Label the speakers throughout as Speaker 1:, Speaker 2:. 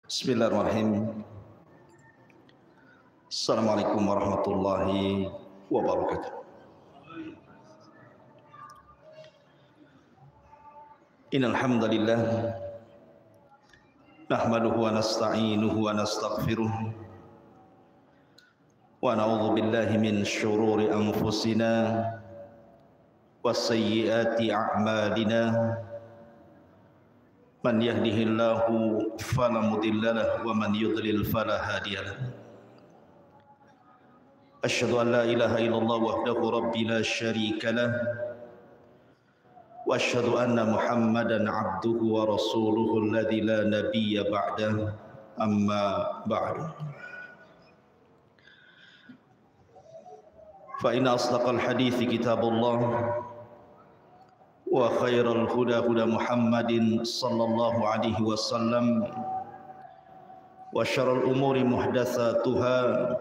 Speaker 1: Bismillahirrahmanirrahim. Assalamualaikum warahmatullahi wabarakatuh. Innal hamdalillah nahmaduhu wa nasta'inuhu wa nastaghfiruh wa na'udzu billahi min shururi anfusina wa sayyiati a'malina. Man yahdihillahu fala mudilla lahu wa man yudlil fala hadiya lahu. Asyhadu an la ilaha illallah wahdahu rabbi la syarika lah wa asyhadu anna Muhammadan abduhu wa rasuluhu alladzi la nabiyya ba'dahu, amma ba'du. Fa inna asdaqal hadithi kitabullah wa khairal huda huda Muhammadin sallallahu alaihi wasallam wa syarrul umuri muhdatsatuha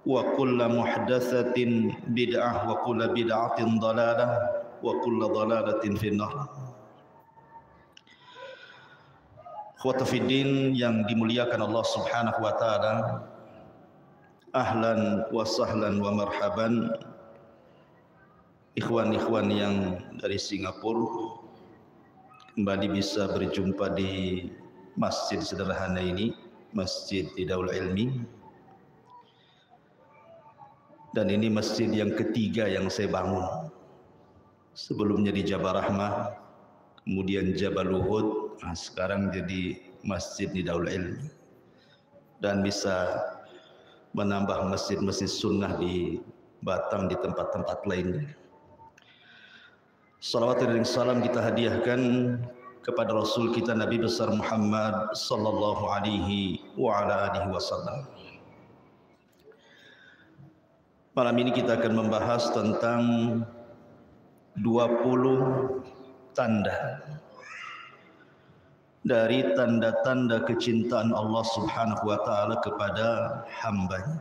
Speaker 1: wa kullu muhdatsatin bid'ah wa kullu bid'atin dhalalah wa kullu dhalalatin finnar. Ikhwata fiddin yang dimuliakan Allah Subhanahu wa taala, ahlan wa sahlan wa marhaban ikhwan-ikhwan yang dari Singapura, kembali bisa berjumpa di masjid sederhana ini, Masjid Idaul Ilmi. Dan ini masjid yang ketiga yang saya bangun. Sebelumnya di Jabal Rahmah, kemudian Jabal Uhud, sekarang jadi Masjid Idaul Ilmi. Dan bisa menambah masjid-masjid sunnah di Batam, di tempat-tempat lainnya. Salawat dan salam kita hadiahkan kepada Rasul kita Nabi besar Muhammad sallallahu alaihi wa ala alihi wasallam. Malam ini kita akan membahas tentang 20 tanda dari tanda-tanda kecintaan Allah Subhanahu wa taala kepada hamba-Nya.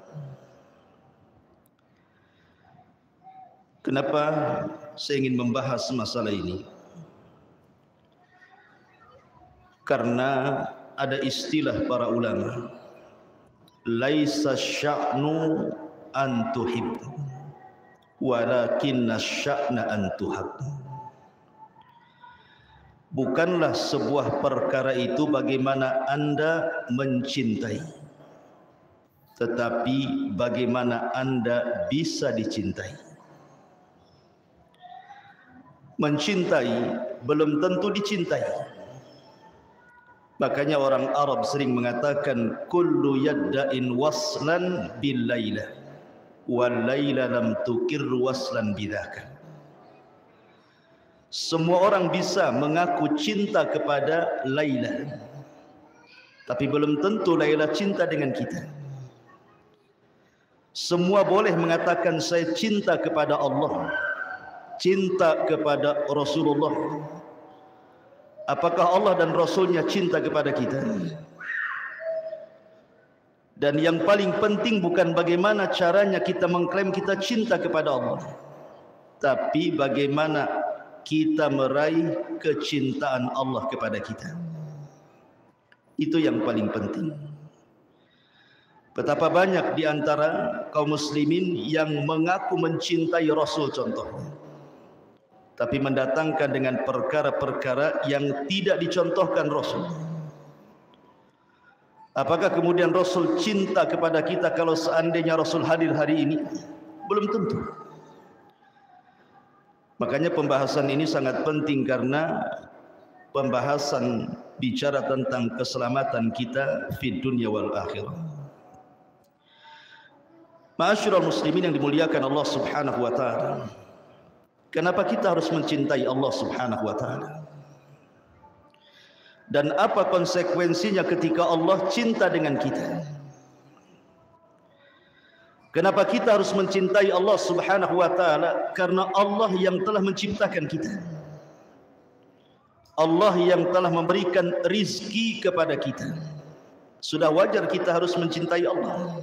Speaker 1: Kenapa saya ingin membahas masalah ini? Karena ada istilah para ulama, laisa sya'nu an tuhibbu walakinna sya'na an tuhabbu. Bukanlah sebuah perkara itu bagaimana Anda mencintai, tetapi bagaimana Anda bisa dicintai. Mencintai belum tentu dicintai. Makanya orang Arab sering mengatakan kullu yadda'in waslan bil laila wal laila lam tukir waslan bidzaka. Semua orang bisa mengaku cinta kepada Laila, tapi belum tentu Laila cinta dengan kita. Semua boleh mengatakan saya cinta kepada Allah, cinta kepada Rasulullah. Apakah Allah dan Rasulnya cinta kepada kita? Dan yang paling penting bukan bagaimana caranya kita mengklaim kita cinta kepada Allah, tapi bagaimana kita meraih kecintaan Allah kepada kita. Itu yang paling penting. Betapa banyak di antara kaum muslimin yang mengaku mencintai Rasul contohnya, tapi mendatangkan dengan perkara-perkara yang tidak dicontohkan Rasul. Apakah kemudian Rasul cinta kepada kita kalau seandainya Rasul hadir hari ini? Belum tentu. Makanya pembahasan ini sangat penting, karena pembahasan bicara tentang keselamatan kita fid dunya wal akhirah. Ma'asyiral muslimin yang dimuliakan Allah Subhanahu wa taala. Kenapa kita harus mencintai Allah Subhanahu wa taala? Dan apa konsekuensinya ketika Allah cinta dengan kita? Kenapa kita harus mencintai Allah Subhanahu wa taala? Karena Allah yang telah menciptakan kita. Allah yang telah memberikan rizki kepada kita. Sudah wajar kita harus mencintai Allah.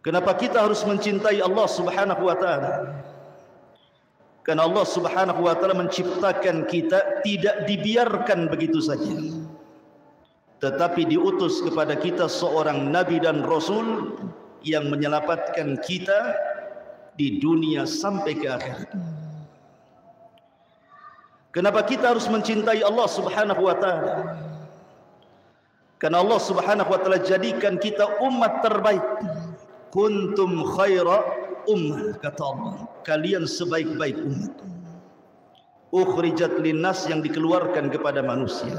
Speaker 1: Kenapa kita harus mencintai Allah Subhanahu wa taala? Karena Allah Subhanahu wa taala menciptakan kita tidak dibiarkan begitu saja. tetapi diutus kepada kita seorang nabi dan rasul yang menyelamatkan kita di dunia sampai ke akhirat. Kenapa kita harus mencintai Allah Subhanahu wa taala? Karena Allah Subhanahu wa taala jadikan kita umat terbaik. Kuntum khaira ummah, kata Allah, kalian sebaik-baik umat. Ukhrijat linnas, yang dikeluarkan kepada manusia.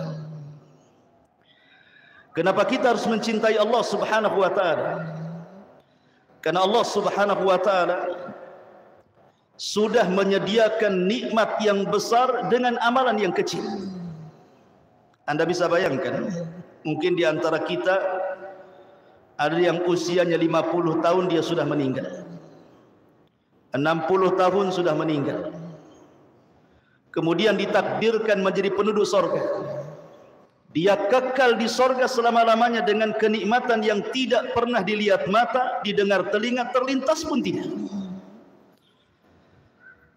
Speaker 1: Kenapa kita harus mencintai Allah Subhanahu wa taala? Karena Allah Subhanahu wa taala sudah menyediakan nikmat yang besar dengan amalan yang kecil. Anda bisa bayangkan, mungkin di antara kita ada yang usianya 50 tahun dia sudah meninggal, 60 tahun sudah meninggal, kemudian ditakdirkan menjadi penduduk sorga. Dia kekal di sorga selama-lamanya dengan kenikmatan yang tidak pernah dilihat mata, didengar telinga, terlintas pun tidak.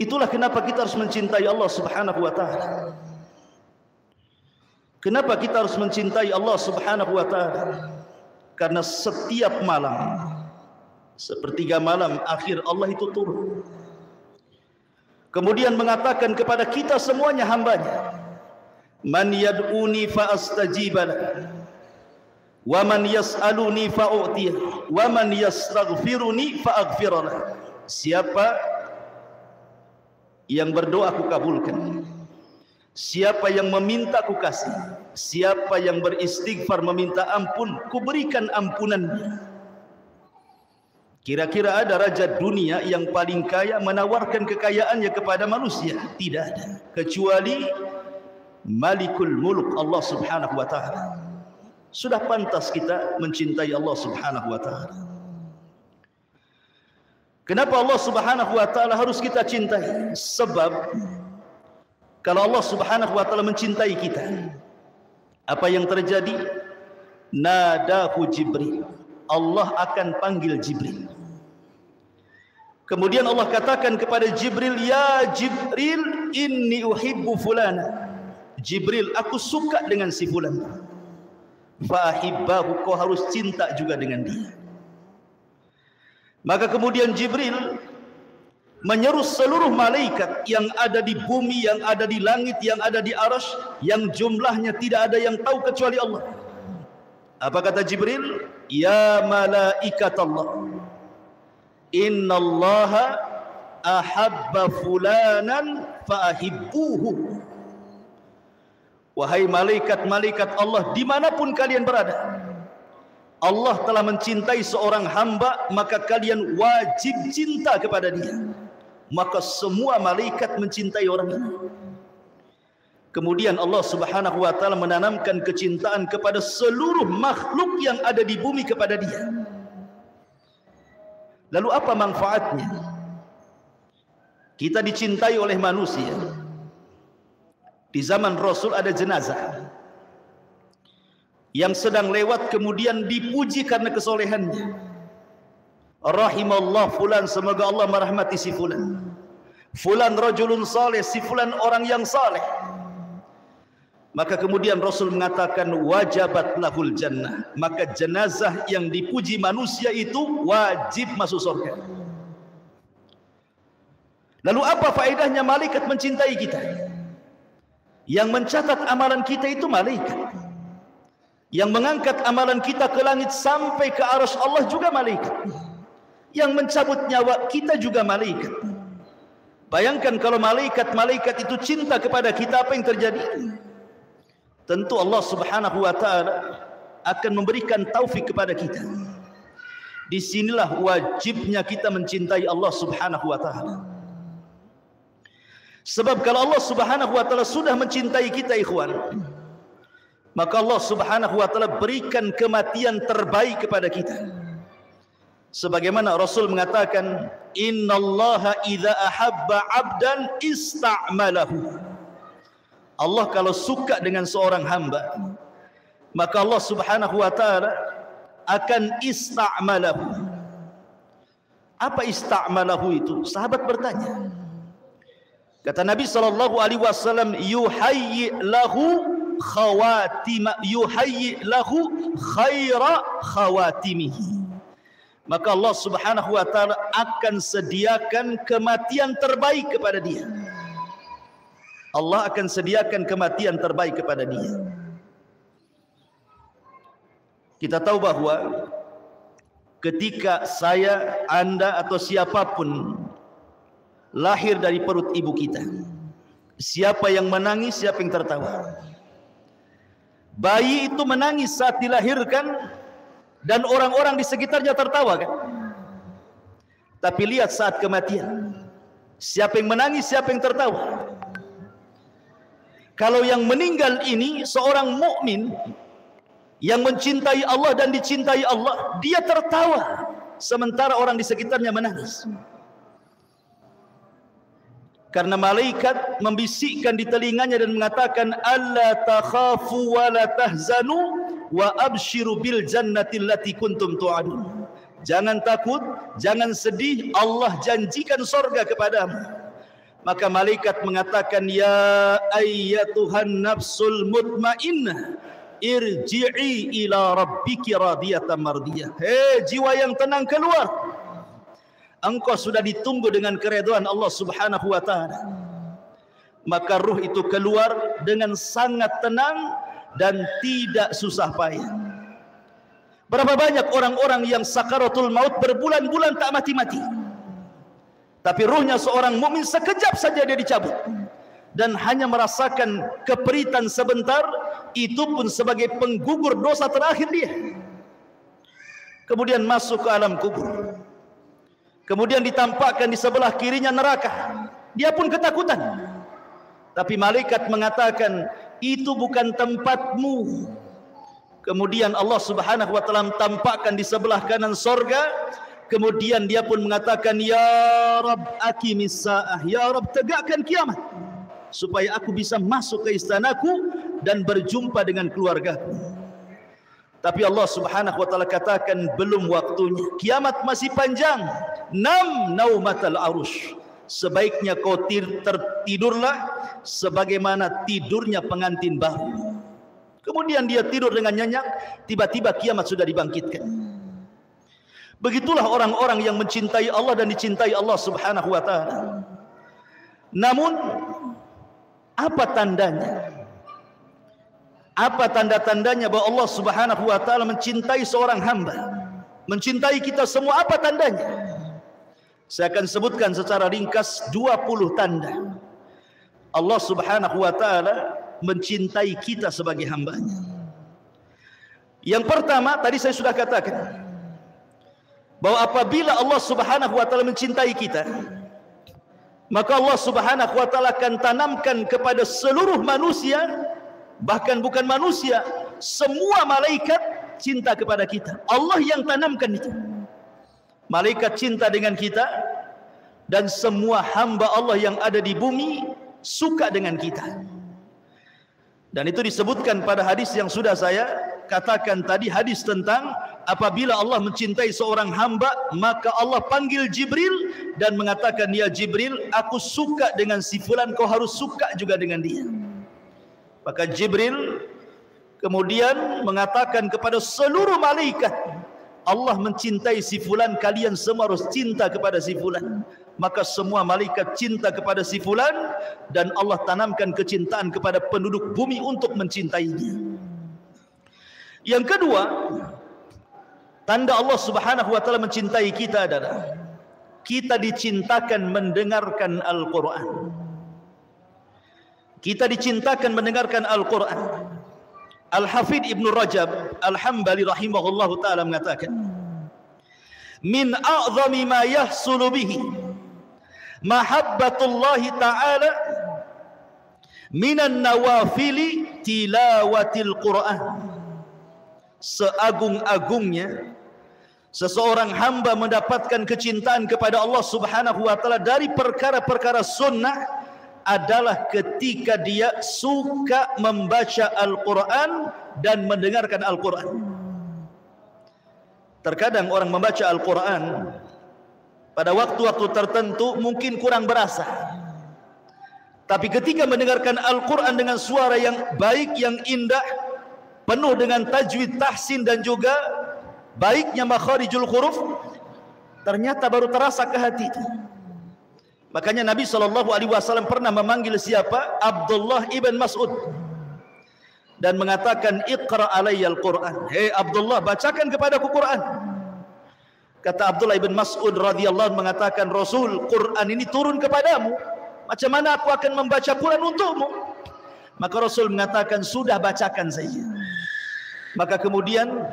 Speaker 1: Itulah kenapa kita harus mencintai Allah Subhanahu wa taala. Kenapa kita harus mencintai Allah Subhanahu wa taala? Karena setiap malam, sepertiga malam akhir, Allah itu turun, kemudian mengatakan kepada kita semuanya hambanya, man yad'uni fa astajib lahu wa man yas'aluni fa u'tih wa man yastaghfiruni fa aghfir lahu. Siapa yang berdoa aku kabulkan, siapa yang meminta aku kasih, siapa yang beristighfar meminta ampun, ku berikan ampunannya. Kira-kira ada raja dunia yang paling kaya menawarkan kekayaannya kepada manusia? Tidak ada, kecuali Malikul Muluk, Allah Subhanahu wa taala. Sudah pantas kita mencintai Allah Subhanahu wa taala. Kenapa Allah Subhanahu wa taala harus kita cintai? Sebab kalau Allah Subhanahu wa taala mencintai kita, apa yang terjadi? Nadahu Jibril, Allah akan panggil Jibril. Kemudian Allah katakan kepada Jibril, ya Jibril, inni uhibbu fulana. Jibril, aku suka dengan si fulan. Fa ahibbahu, kau harus cinta juga dengan dia. Maka kemudian Jibril menyeru seluruh malaikat yang ada di bumi, yang ada di langit, yang ada di arsy, yang jumlahnya tidak ada yang tahu kecuali Allah. Apa kata Jibril? Ya malaikat Allah, innallaha ahabba fulanan fa ahibbuhu. Wahai malaikat-malaikat Allah, dimanapun kalian berada, Allah telah mencintai seorang hamba, maka kalian wajib cinta kepada dia. Maka semua malaikat mencintai orang ini. Kemudian Allah Subhanahu wa taala menanamkan kecintaan kepada seluruh makhluk yang ada di bumi kepada dia. Lalu apa manfaatnya? Kita dicintai oleh manusia. Di zaman Rasul ada jenazah yang sedang lewat, kemudian dipuji karena kesolehannya. Rahimallah fulan, semoga Allah merahmati si fulan. Fulan rajulun saleh, si fulan orang yang saleh. Maka kemudian Rasul mengatakan wajabat lahul jannah, maka jenazah yang dipuji manusia itu wajib masuk surga. Lalu apa faedahnya malaikat mencintai kita? Yang mencatat amalan kita itu malaikat. Yang mengangkat amalan kita ke langit sampai ke arsy Allah juga malaikat. Yang mencabut nyawa kita juga malaikat. Bayangkan kalau malaikat-malaikat itu cinta kepada kita, apa yang terjadi? Tentu Allah Subhanahu wa taala akan memberikan taufik kepada kita. Disinilah wajibnya kita mencintai Allah Subhanahu wa taala. Sebab kalau Allah Subhanahu wa taala sudah mencintai kita, ikhwan, maka Allah Subhanahu wa taala berikan kematian terbaik kepada kita. Sebagaimana Rasul mengatakan, innallaha idza ahabba 'abdan ista'malahu. Allah kalau suka dengan seorang hamba, maka Allah Subhanahu wa taala akan ista'malahu. Apa ista'malahu itu? Sahabat bertanya. Kata Nabi sallallahu alaihi wasallam, yuhayyi lahu khaira khawatimihi. Maka Allah Subhanahu wa taala akan sediakan kematian terbaik kepada dia. Allah akan sediakan kematian terbaik kepada dia. Kita tahu bahwa ketika saya, Anda atau siapapun lahir dari perut ibu kita, siapa yang menangis, siapa yang tertawa? Bayi itu menangis saat dilahirkan dan orang-orang di sekitarnya tertawa kan? Tapi lihat saat kematian, siapa yang menangis, siapa yang tertawa? Kalau yang meninggal ini seorang mukmin yang mencintai Allah dan dicintai Allah, dia tertawa sementara orang di sekitarnya menangis. Karena malaikat membisikkan di telinganya dan mengatakan, alla takhafu wa la tahzanu wa abshiru bil jannati allati kuntum tu'adun. Jangan takut, jangan sedih, Allah janjikan surga kepadamu. Maka malaikat mengatakan, ya ayyatuhan nafsul mutmainnah, irji'i ila rabbiki radiyatan mardiyah. Hei jiwa yang tenang, keluar. Engkau sudah ditunggu dengan keridhaan Allah Subhanahu wa taala. Maka ruh itu keluar dengan sangat tenang dan tidak susah payah. Berapa banyak orang-orang yang sakaratul maut berbulan-bulan tak mati-mati, tapi ruhnya seorang mukmin sekejap saja dia dicabut dan hanya merasakan keperitan sebentar, itu pun sebagai penggugur dosa terakhir dia. Kemudian masuk ke alam kubur, kemudian ditampakkan di sebelah kirinya neraka. Dia pun ketakutan, tapi malaikat mengatakan, itu bukan tempatmu. Kemudian Allah Subhanahu wa taala tampakkan di sebelah kanan sorga. Kemudian dia pun mengatakan, ya Rabb aqimis sa'ah, ya Rabb tegakkan kiamat supaya aku bisa masuk ke istanaku dan berjumpa dengan keluargaku. Tapi Allah Subhanahu wa taala katakan, belum waktunya, kiamat masih panjang. Nam naumatal arush, sebaiknya kau tertidurlah sebagaimana tidurnya pengantin baru. Kemudian dia tidur dengan nyenyak, tiba-tiba kiamat sudah dibangkitkan. Begitulah orang-orang yang mencintai Allah dan dicintai Allah Subhanahu wa taala. Namun apa tandanya? Apa tanda-tandanya bahwa Allah Subhanahu wa taala mencintai seorang hamba? Mencintai kita semua, apa tandanya? Saya akan sebutkan secara ringkas 20 tanda Allah Subhanahu wa taala mencintai kita sebagai hambanya. Yang pertama, tadi saya sudah katakan bahwa apabila Allah Subhanahu wa taala mencintai kita, maka Allah Subhanahu wa taala akan tanamkan kepada seluruh manusia, bahkan bukan manusia, semua malaikat cinta kepada kita. Allah yang tanamkan itu. Malaikat cinta dengan kita, dan semua hamba Allah yang ada di bumi suka dengan kita. Dan itu disebutkan pada hadis yang sudah saya katakan tadi, hadis tentang apabila Allah mencintai seorang hamba, maka Allah panggil Jibril dan mengatakan, ya Jibril, aku suka dengan si fulan, kau harus suka juga dengan dia. Maka Jibril kemudian mengatakan kepada seluruh malaikat, Allah mencintai si fulan, kalian semua harus cinta kepada si fulan. Maka semua malaikat cinta kepada si fulan, dan Allah tanamkan kecintaan kepada penduduk bumi untuk mencintainya. Yang kedua, tanda Allah Subhanahu wa taala mencintai kita adalah kita dicintakan mendengarkan Al-Quran. Kita dicintakan mendengarkan Al-Quran. Al-Hafidh Ibn Rajab Al-Hambali rahimahullahu ta'ala mengatakan, min a'zami ma yahsulu bihi mahabbatullahi ta'ala minan nawafili tilawatil Quran. Seagung-agungnya seseorang hamba mendapatkan kecintaan kepada Allah Subhanahu wa ta'ala dari perkara-perkara sunnah adalah ketika dia suka membaca Al-Quran dan mendengarkan Al-Quran. Terkadang orang membaca Al-Quran pada waktu-waktu tertentu mungkin kurang berasa, Tapi ketika mendengarkan Al-Quran dengan suara yang baik, yang indah, penuh dengan tajwid, tahsin dan juga baiknya makharijul huruf, ternyata baru terasa ke hati itu. Makanya Nabi SAW pernah memanggil siapa? Abdullah ibn Mas'ud, dan mengatakan, Iqra alayyal Quran. Hei Abdullah, bacakan kepadaku Quran. Kata Abdullah ibn Mas'ud radhiyallahu anhu mengatakan, Rasul, Quran ini turun kepadamu, macam mana aku akan membaca Quran untukmu? Maka Rasul mengatakan, sudah, bacakan saja. Maka kemudian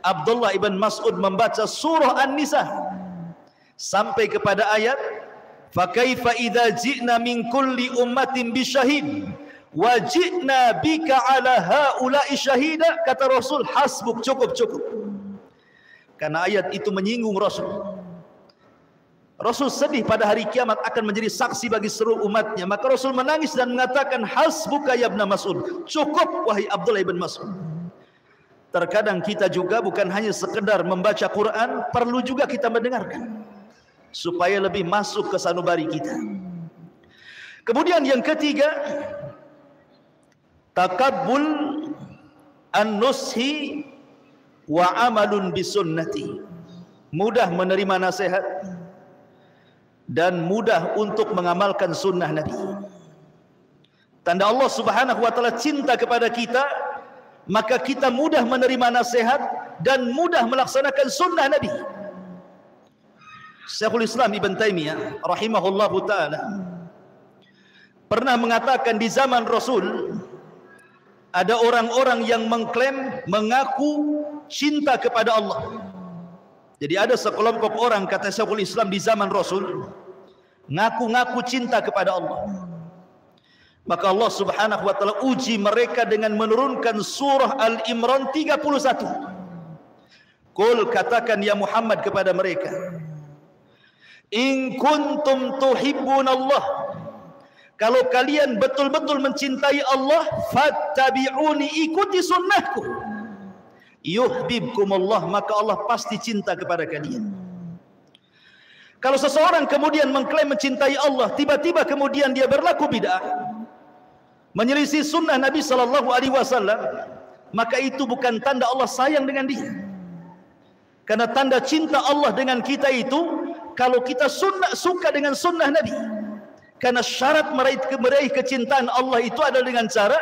Speaker 1: Abdullah ibn Mas'ud membaca surah An-Nisa sampai kepada ayat, fakaifa idza ji'na min kulli ummatin bisyahid wa ji'na bika ala haula'i syahida. Kata Rasul, hasbuk, cukup. Karena ayat itu menyinggung Rasul. Rasul sedih pada hari kiamat akan menjadi saksi bagi seluruh umatnya. Maka Rasul menangis dan mengatakan, hasbuka ya ibn Mas'ud, cukup wahai Abdullah ibn Mas'ud. Terkadang kita juga bukan hanya sekedar membaca Quran, perlu juga kita mendengarkan supaya lebih masuk ke sanubari kita. Kemudian yang ketiga, takabbul an-nushi wa amalun bisunnati. Mudah menerima nasihat dan mudah untuk mengamalkan sunnah Nabi. Tanda Allah Subhanahu wa taala cinta kepada kita, maka kita mudah menerima nasihat dan mudah melaksanakan sunnah Nabi. Syekhul Islam Ibn Taimiyah rahimahullahu taala pernah mengatakan, di zaman Rasul ada orang-orang yang mengklaim, mengaku cinta kepada Allah. Jadi ada sekelompok orang, kata Syekhul Islam, di zaman Rasul ngaku-ngaku cinta kepada Allah. Maka Allah Subhanahu wa taala uji mereka dengan menurunkan surah Al-Imran 31. Qul, katakan ya Muhammad kepada mereka, in kuntum tuhibbunallah, kalau kalian betul-betul mencintai Allah, fattabi'uni, ikuti sunnahku, yuhibbukumullah, maka Allah pasti cinta kepada kalian. Kalau seseorang kemudian mengklaim mencintai Allah, tiba-tiba kemudian dia berlaku bid'ah, menyelisih sunnah Nabi SAW, maka itu bukan tanda Allah sayang dengan dia. Karena tanda cinta Allah dengan kita itu, kalau kita suka dengan sunnah Nabi. Karena syarat meraih kecintaan Allah itu adalah dengan cara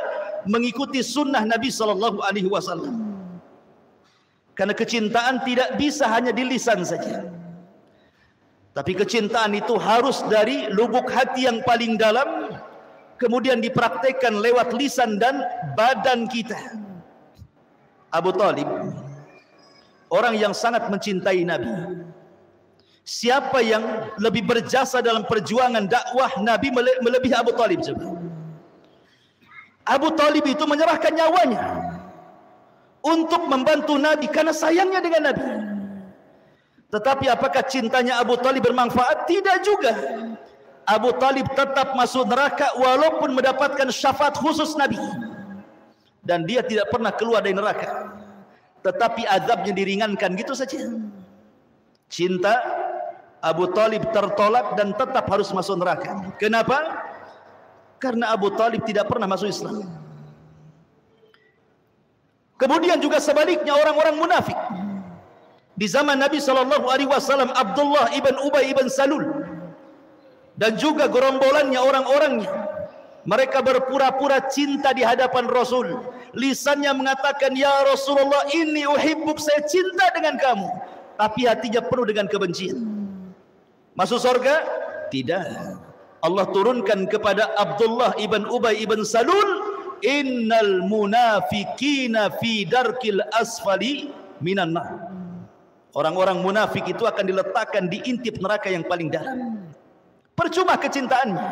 Speaker 1: mengikuti sunnah Nabi SAW. Karena kecintaan tidak bisa hanya di lisan saja, tapi kecintaan itu harus dari lubuk hati yang paling dalam, kemudian dipraktekkan lewat lisan dan badan kita. Abu Talib, orang yang sangat mencintai Nabi. Siapa yang lebih berjasa dalam perjuangan dakwah Nabi melebihi Abu Talib? Abu Talib itu menyerahkan nyawanya untuk membantu Nabi karena sayangnya dengan Nabi. Tetapi apakah cintanya Abu Talib bermanfaat? Tidak juga. Abu Talib tetap masuk neraka walaupun mendapatkan syafaat khusus Nabi, dan dia tidak pernah keluar dari neraka, tetapi azabnya diringankan gitu saja. Cinta Abu Talib tertolak dan tetap harus masuk neraka. Kenapa? Karena Abu Talib tidak pernah masuk Islam. Kemudian juga sebaliknya orang-orang munafik. Di zaman Nabi SAW, Abdullah ibn Ubay ibn Salul dan juga gerombolannya, orang-orangnya, mereka berpura-pura cinta di hadapan Rasul. Lisannya mengatakan, ya Rasulullah, inni uhibbuk, saya cinta dengan kamu, tapi hatinya penuh dengan kebencian. Masuk surga? Tidak. Allah turunkan kepada Abdullah ibn Ubay ibn Salul, innal munafiqina fi darkil asfali minan nar. Orang-orang munafik itu akan diletakkan di intip neraka yang paling dalam. Percuma kecintaannya.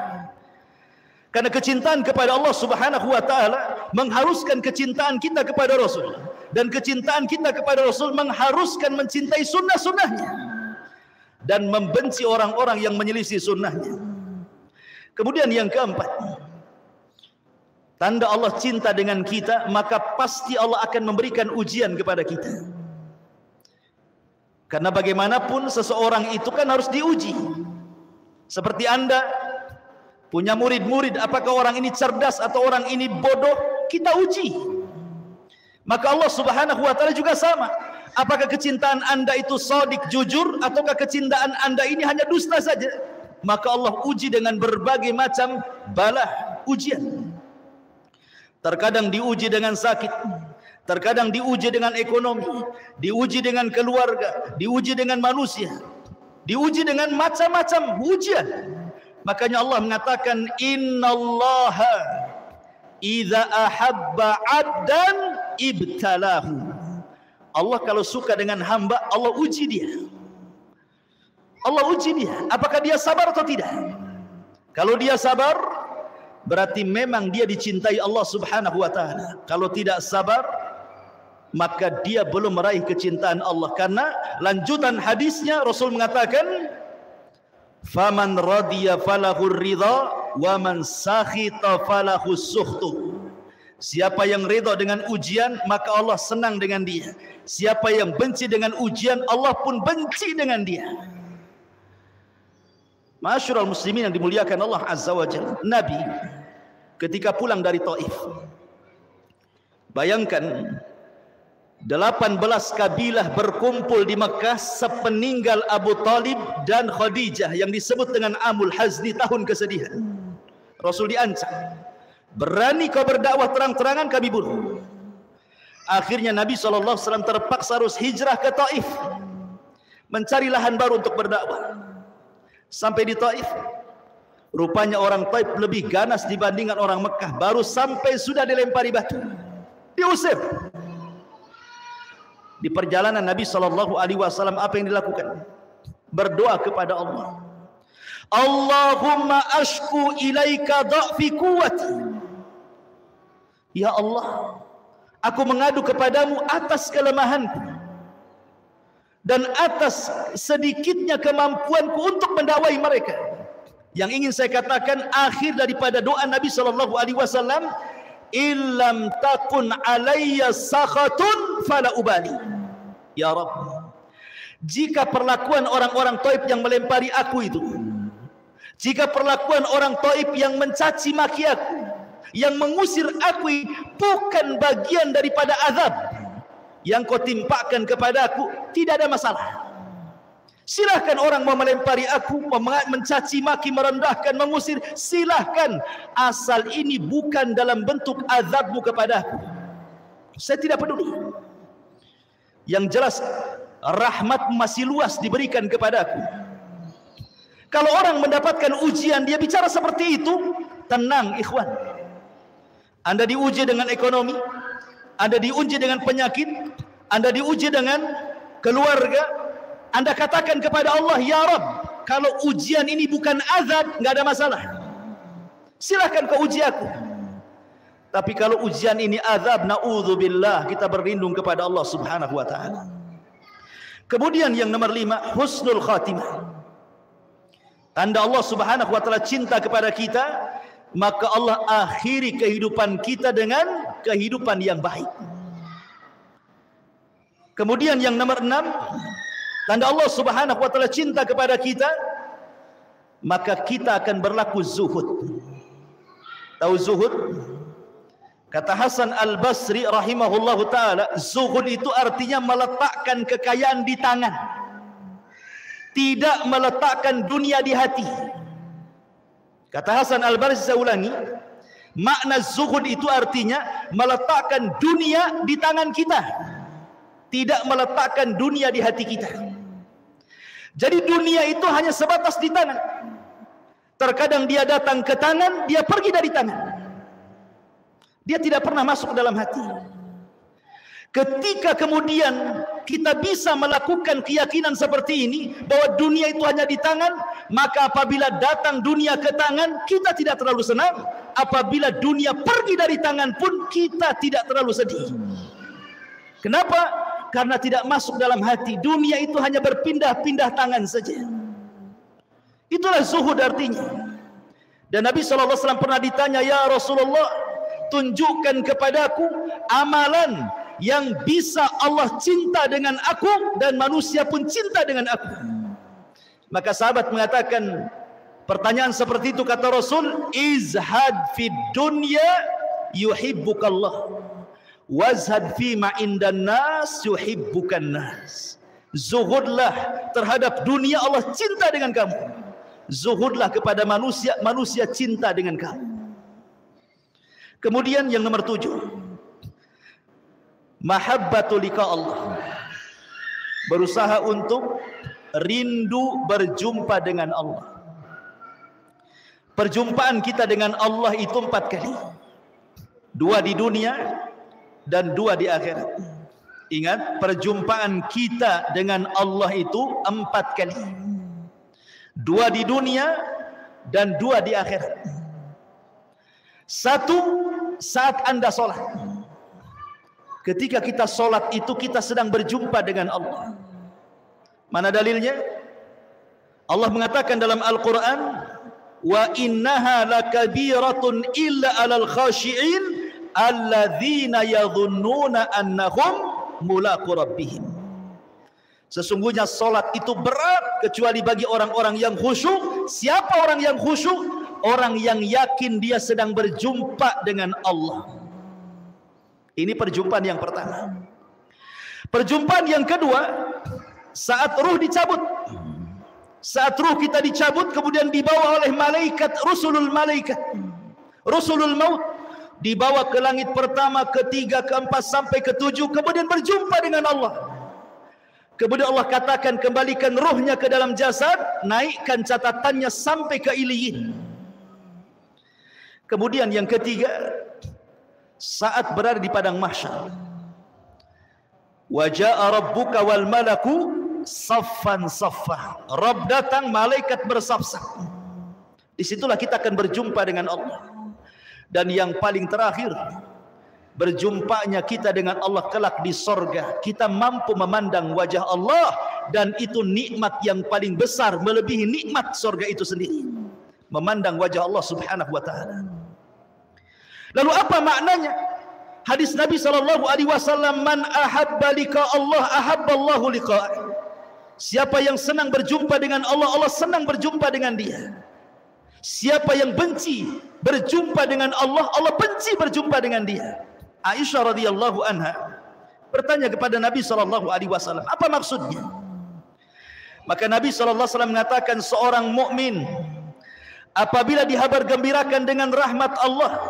Speaker 1: Karena kecintaan kepada Allah Subhanahu wa taala mengharuskan kecintaan kita kepada Rasul, dan kecintaan kita kepada Rasul mengharuskan mencintai sunnah-sunnahnya dan membenci orang-orang yang menyelisih sunnahnya. Kemudian yang keempat, tanda Allah cinta dengan kita, maka pasti Allah akan memberikan ujian kepada kita. Karena bagaimanapun seseorang itu kan harus diuji. Seperti Anda punya murid-murid, apakah orang ini cerdas atau orang ini bodoh, kita uji. Maka Allah Subhanahu wa taala juga sama. Apakah kecintaan Anda itu shadiq, jujur, ataukah kecintaan Anda ini hanya dusta saja? Maka Allah uji dengan berbagai macam bala, ujian. Terkadang diuji dengan sakit, terkadang diuji dengan ekonomi, diuji dengan keluarga, diuji dengan manusia, diuji dengan macam-macam ujian. Makanya Allah mengatakan, innallaha idza ahabba 'abdan ibtalahu. Allah kalau suka dengan hamba, Allah uji dia. Allah uji dia, apakah dia sabar atau tidak. Kalau dia sabar, berarti memang dia dicintai Allah Subhanahu wa taala. Kalau tidak sabar, maka dia belum meraih kecintaan Allah. Karena lanjutan hadisnya Rasul mengatakan, faman radiya falahu ridha wa man sakhita falahu sukhtu. Siapa yang ridha dengan ujian, maka Allah senang dengan dia. Siapa yang benci dengan ujian, Allah pun benci dengan dia. Ma'asyiral muslimin yang dimuliakan Allah Azza wa Jalla, Nabi ketika pulang dari Taif, bayangkan 18 kabilah berkumpul di Mekah sepeninggal Abu Talib dan Khadijah yang disebut dengan Amul Hazni, tahun kesedihan. Rasul diancam, berani kau berdakwah terang-terangan, kami bunuh. Akhirnya Nabi SAW terpaksa harus hijrah ke Taif, mencari lahan baru untuk berdakwah. Sampai di Taif, rupanya orang Taif lebih ganas dibandingkan orang Mekah. Baru sampai sudah dilempari batu, diusir. Di perjalanan Nabi SAW, apa yang dilakukan? Berdoa kepada Allah, Allahumma ashku ilaika dha'fi quwwati. Ya Allah, aku mengadu kepadamu atas kelemahanku dan atas sedikitnya kemampuanku untuk mendakwai mereka. Yang ingin saya katakan, akhir daripada doa Nabi SAW, illam takun alayya sakhatun fala ubali. Ya Rabb, jika perlakuan orang-orang Taif yang melempari aku itu, jika perlakuan orang Taif yang mencaci maki aku, yang mengusir aku, bukan bagian daripada azab yang kau timpakan kepada aku, tidak ada masalah. Silahkan orang mau melempari aku, mencaci maki, merendahkan, mengusir, silahkan, asal ini bukan dalam bentuk azabmu kepada aku. Saya tidak peduli. Yang jelas rahmat masih luas diberikan kepada aku. Kalau orang mendapatkan ujian, dia bicara seperti itu, tenang ikhwan. Anda diuji dengan ekonomi, Anda diuji dengan penyakit, Anda diuji dengan keluarga, Anda katakan kepada Allah, ya Rabb, kalau ujian ini bukan azab, nggak ada masalah. Silahkan kau uji aku. Tapi kalau ujian ini azab, na'udzubillah, kita berlindung kepada Allah Subhanahu wa taala. Kemudian yang nomor 5, husnul khatimah. Tanda Allah Subhanahu wa taala cinta kepada kita, maka Allah akhiri kehidupan kita dengan kehidupan yang baik. Kemudian yang nomor 6, tanda Allah Subhanahu wa taala cinta kepada kita, maka kita akan berlaku zuhud. Tahu zuhud? Kata Hasan Al-Basri rahimahullahu taala, zuhud itu artinya meletakkan kekayaan di tangan, tidak meletakkan dunia di hati. Kata Hasan Al-Basri, saya ulangi, makna zuhud itu artinya meletakkan dunia di tangan kita, tidak meletakkan dunia di hati kita. Jadi dunia itu hanya sebatas di tangan. Terkadang dia datang ke tangan, dia pergi dari tangan. Dia tidak pernah masuk dalam hati. Ketika kemudian kita bisa melakukan keyakinan seperti ini, bahwa dunia itu hanya di tangan, maka apabila datang dunia ke tangan, kita tidak terlalu senang. Apabila dunia pergi dari tangan pun, kita tidak terlalu sedih. Kenapa? Karena tidak masuk dalam hati. Dunia itu hanya berpindah-pindah tangan saja. Itulah zuhud artinya. Dan Nabi SAW pernah ditanya, ya Rasulullah, tunjukkan kepadaku amalan yang bisa Allah cinta dengan aku dan manusia pun cinta dengan aku. Maka sahabat mengatakan, Pertanyaan seperti itu kata Rasul, izhad fid dunya yuhibbukallah, wazhad fima indan nas yuhibbukan nas. Zuhudlah terhadap dunia, Allah cinta dengan kamu. Zuhudlah kepada manusia, manusia cinta dengan kamu. Kemudian yang nomor 7, mahabbatu liqa Allah, berusaha untuk rindu berjumpa dengan Allah. Perjumpaan kita dengan Allah itu 4 kali. 2 di dunia dan 2 di akhirat. Ingat, perjumpaan kita dengan Allah itu 4 kali. 2 di dunia dan 2 di akhirat. 1 saat Anda sholat. Ketika kita sholat itu kita sedang berjumpa dengan Allah. Mana dalilnya? Allah mengatakan dalam Al-Quran, wa innaha lakabiratun illa alal khashi'in alladzina yadhunnuna annahum mulaqu rabbihim. Sesungguhnya solat itu berat kecuali bagi orang-orang yang khusyuk. Siapa orang yang khusyuk? Orang yang yakin dia sedang berjumpa dengan Allah. Ini perjumpaan yang pertama. Perjumpaan yang kedua, saat ruh dicabut. Saat ruh kita dicabut, kemudian dibawa oleh malaikat, rusulul maut, dibawa ke langit pertama, ketiga, keempat, sampai ketujuh, kemudian berjumpa dengan Allah. Kemudian Allah katakan, kembalikan ruhnya ke dalam jasad, naikkan catatannya sampai ke Iliyin. Kemudian yang ketiga, saat berada di padang mahsyar, wa jaa rabbuka wal malaku saffan saffah. Rabb datang, malaikat bersaf-saf. Disitulah kita akan berjumpa dengan Allah. Dan yang paling terakhir, berjumpanya kita dengan Allah kelak di sorga. Kita mampu memandang wajah Allah, dan itu nikmat yang paling besar, melebihi nikmat sorga itu sendiri. Memandang wajah Allah subhanahu wa ta'ala. Lalu apa maknanya? Hadis Nabi SAW, man ahabba liqa Allah ahabballahu liqa'ah. Siapa yang senang berjumpa dengan Allah, Allah senang berjumpa dengan dia. Siapa yang benci berjumpa dengan Allah, Allah benci berjumpa dengan dia. Aisyah radhiyallahu anha bertanya kepada Nabi SAW, apa maksudnya? Maka Nabi SAW mengatakan, seorang mukmin apabila dihabar gembirakan dengan rahmat Allah,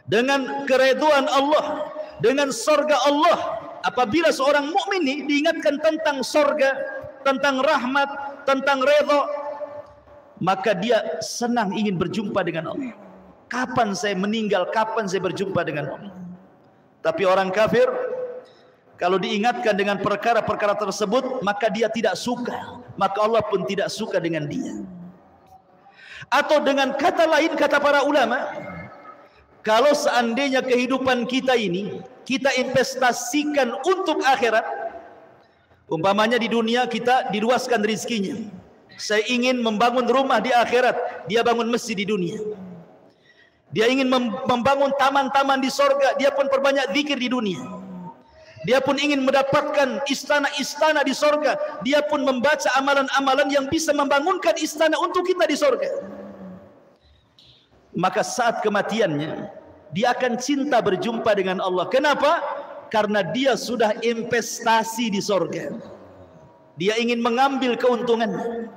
Speaker 1: dengan keridhaan Allah, dengan surga Allah, apabila seorang mukmin ini diingatkan tentang surga, tentang rahmat, tentang redha, maka dia senang ingin berjumpa dengan Allah. Kapan saya meninggal, kapan saya berjumpa dengan Allah? Tapi orang kafir, kalau diingatkan dengan perkara-perkara tersebut, maka dia tidak suka, maka Allah pun tidak suka dengan dia. Atau dengan kata lain, kata para ulama, kalau seandainya kehidupan kita ini kita investasikan untuk akhirat, umpamanya di dunia kita diluaskan rizkinya, saya ingin membangun rumah di akhirat, dia bangun masjid di dunia. Dia ingin membangun taman-taman di sorga, dia pun perbanyak zikir di dunia. Dia pun ingin mendapatkan istana-istana di sorga, dia pun membaca amalan-amalan yang bisa membangunkan istana untuk kita di sorga. Maka saat kematiannya, dia akan cinta berjumpa dengan Allah. Kenapa? Karena dia sudah investasi di sorga. Dia ingin mengambil keuntungannya.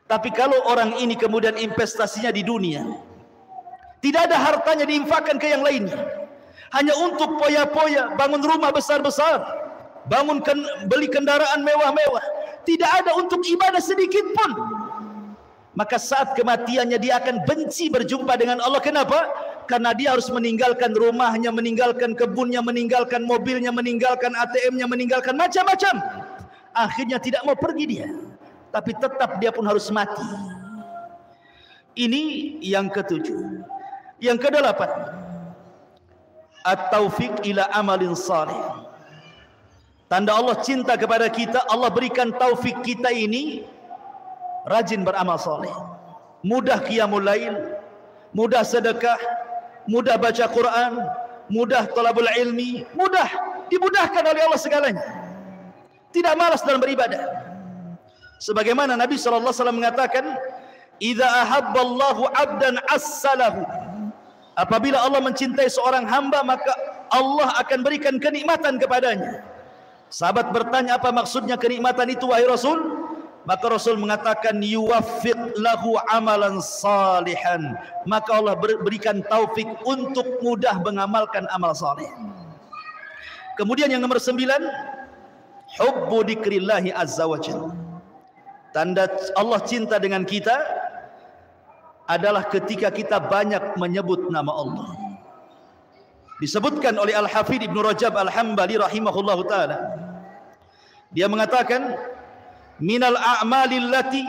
Speaker 1: Tapi kalau orang ini kemudian investasinya di dunia, tidak ada hartanya diinfakkan ke yang lainnya, hanya untuk poya-poya, bangun rumah besar-besar, beli kendaraan mewah-mewah, tidak ada untuk ibadah sedikit pun, maka saat kematiannya dia akan benci berjumpa dengan Allah. Kenapa? Karena dia harus meninggalkan rumahnya, meninggalkan kebunnya, meninggalkan mobilnya, meninggalkan ATM-nya, meninggalkan macam-macam. Akhirnya tidak mau pergi dia, tapi tetap dia pun harus mati. Ini yang ketujuh. Yang kedelapan, at-taufiq ila amalin salih. Tanda Allah cinta kepada kita, Allah berikan taufik kita ini rajin beramal saleh, mudah qiyamul lail, mudah sedekah, mudah baca Quran, mudah thalabul ilmi, mudah dimudahkan oleh Allah segalanya. Tidak malas dalam beribadah. Sebagaimana Nabi SAW mengatakan, idza ahabballahu 'abdan assalahu. Apabila Allah mencintai seorang hamba, maka Allah akan berikan kenikmatan kepadanya. Sahabat bertanya, apa maksudnya kenikmatan itu wahai Rasul? Maka Rasul mengatakan, yuwaffiq lahu amalan salihan. Maka Allah berikan taufik untuk mudah mengamalkan amal saleh. Kemudian yang nomor 9, hubbu dzikrillahi azza wa jalla. Tanda Allah cinta dengan kita adalah ketika kita banyak menyebut nama Allah. Disebutkan oleh Al-Hafidh Ibnu Rajab Al-Hambali rahimahullahu taala. Dia mengatakan, minal a'malil lati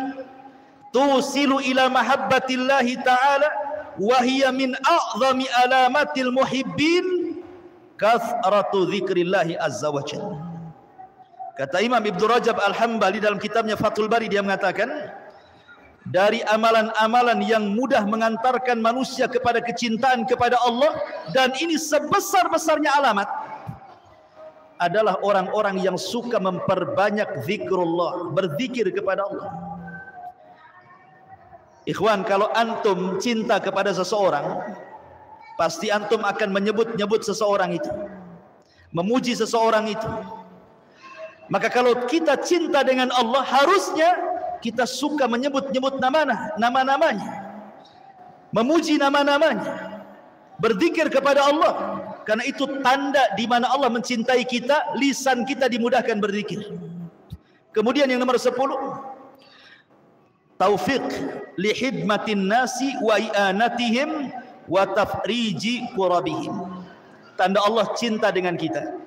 Speaker 1: tusilu ila mahabbatillahi ta'ala wa hiya min a'zami alamatil muhibbin kathratu dzikrillahi azza wa jalla. Kata Imam Ibnu Rajab Al-Hambali dalam kitabnya Fathul Bari, dia mengatakan, dari amalan-amalan yang mudah mengantarkan manusia kepada kecintaan kepada Allah, dan ini sebesar-besarnya alamat, adalah orang-orang yang suka memperbanyak zikrullah, berzikir kepada Allah. Ikhwan, kalau antum cinta kepada seseorang, pasti antum akan menyebut-nyebut seseorang itu, memuji seseorang itu. Maka kalau kita cinta dengan Allah, harusnya kita suka menyebut-nyebut nama-namanya, memuji nama-namanya, berzikir kepada Allah. Karena itu tanda di mana Allah mencintai kita, lisan kita dimudahkan berzikir. Kemudian yang nomor 10, taufiq li khidmatin nasi wa i'anatihim wa tafriji kurabihim. Tanda Allah cinta dengan kita